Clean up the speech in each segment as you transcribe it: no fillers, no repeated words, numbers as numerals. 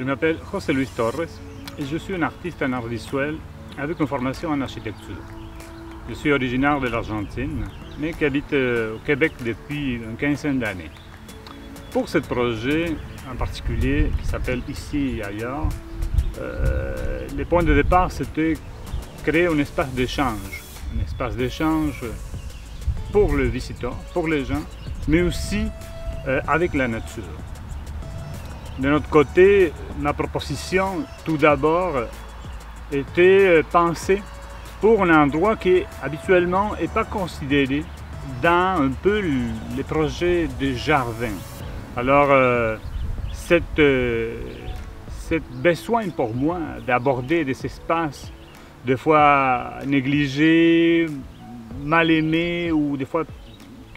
Je m'appelle José Luis Torres et je suis un artiste en art visuel avec une formation en architecture. Je suis originaire de l'Argentine, mais qui habite au Québec depuis une quinzaine d'années. Pour ce projet en particulier, qui s'appelle Ici et ailleurs, le point de départ c'était créer un espace d'échange. Un espace d'échange pour le visiteur, pour les gens, mais aussi avec la nature. De notre côté, ma proposition, tout d'abord, était pensée pour un endroit qui habituellement n'est pas considéré dans un peu les projets de jardin. Alors, cette besoin pour moi d'aborder des espaces des fois négligés, mal aimés ou des fois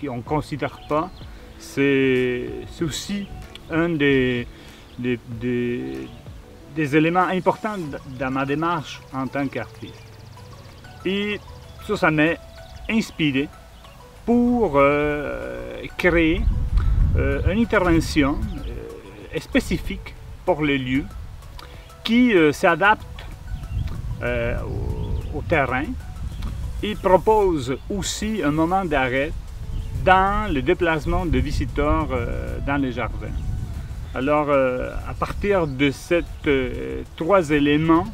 qu'on ne considère pas, c'est aussi un des éléments importants dans ma démarche en tant qu'artiste. Et ça m'a inspiré pour créer une intervention spécifique pour les lieux qui s'adapte au terrain et propose aussi un moment d'arrêt dans le déplacement de visiteurs dans les jardins. Alors, à partir de ces trois éléments,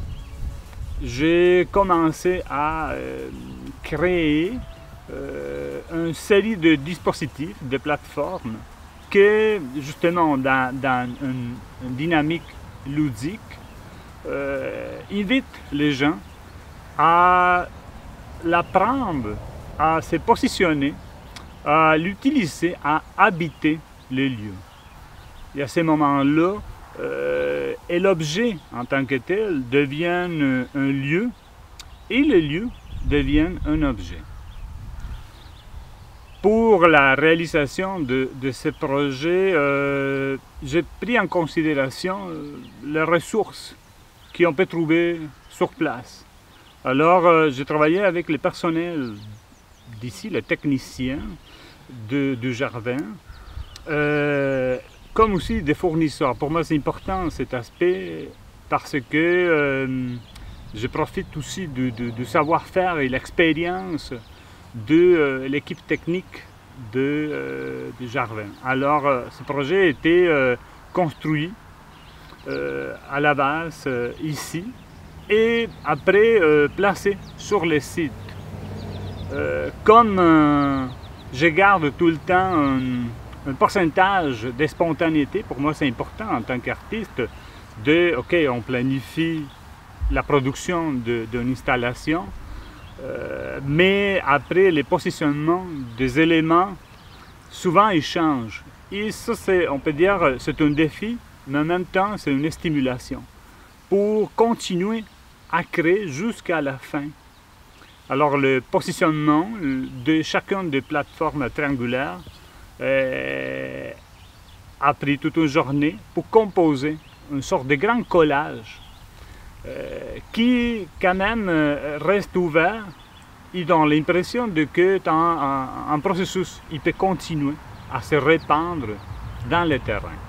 j'ai commencé à créer une série de dispositifs, de plateformes, qui, justement, dans une dynamique ludique, invitent les gens à l'apprendre, à se positionner, à l'utiliser, à habiter les lieux. Et à ce moment-là, et l'objet en tant que tel devient un lieu et le lieu devient un objet. Pour la réalisation de ce projet, j'ai pris en considération les ressources qu'on peut trouver sur place. Alors, j'ai travaillé avec le personnel d'ici, les techniciens du jardin, comme aussi des fournisseurs. Pour moi, c'est important cet aspect parce que je profite aussi du savoir-faire et l'expérience de l'équipe technique du jardin. Alors, ce projet a été construit à la base ici et après placé sur le site. Comme je garde tout le temps un pourcentage de spontanéité, pour moi c'est important en tant qu'artiste, OK, on planifie la production d'une installation, mais après les positionnements des éléments, souvent ils changent. Et ça, on peut dire, c'est un défi, mais en même temps c'est une stimulation pour continuer à créer jusqu'à la fin. Alors le positionnement de chacune des plateformes triangulaires a pris toute une journée pour composer une sorte de grand collage qui quand même reste ouvert et donne l'impression que un processus il peut continuer à se répandre dans le terrain.